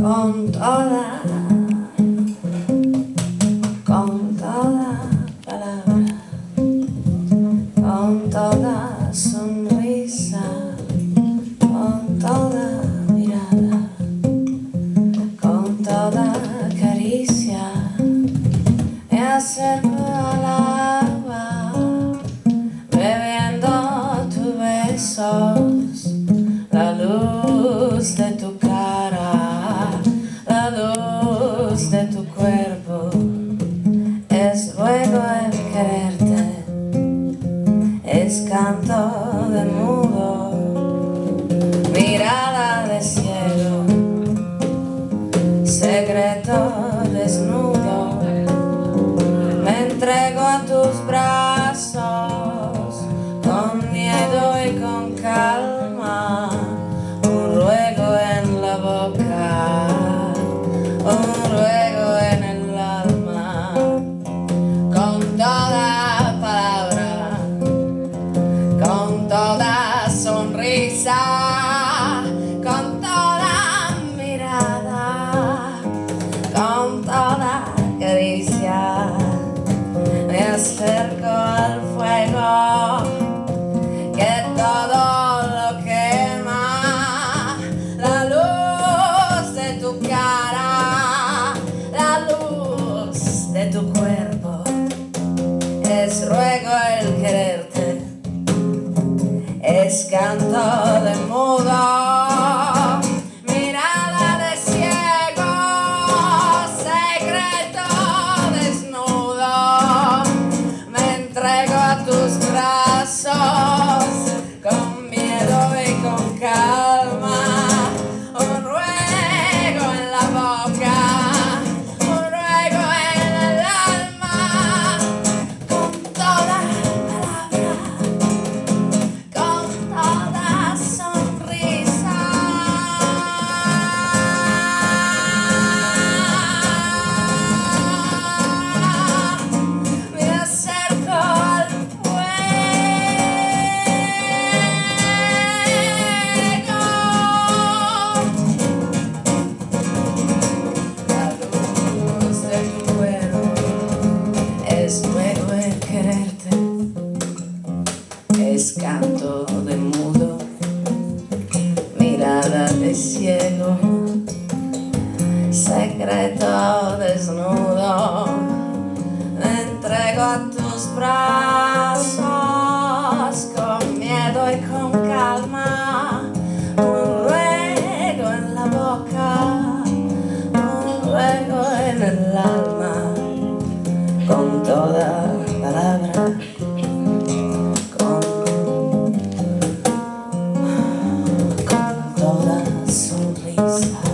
con toda palabra, con toda sonrisa, con toda mirada, con toda caricia, me acerco al agua, bebiendo tus besos, la luz de tu cara, la luz de tu cuerpo. Es ruego el quererte, es canto de mudo, mirada de cielo, secreto desnudo. Me entrego a tus brazos, con miedo y con calma, un ruego en la boca, un ruego en el alma, con toda palabra, con toda sonrisa, con toda mirada, con toda caricia, me acerco al fuego que todo lo quema, la luz de tu cara, la luz de tu cuerpo. Es ruego el quererte, es canto de mudo, mirada de ciego, secreto desnudo. Me entrego a tus brazos, con miedo y con calma, un ruego en la boca, un ruego en el alma, con toda palabra, con toda sonrisa. Me acerco al es ruego el quererte, es canto de mudo, mirada de ciego, secreto desnudo. Me entrego a tus brazos, con miedo y con calma, un ruego en la boca, un ruego en el alma, con toda palabra, con toda sonrisa.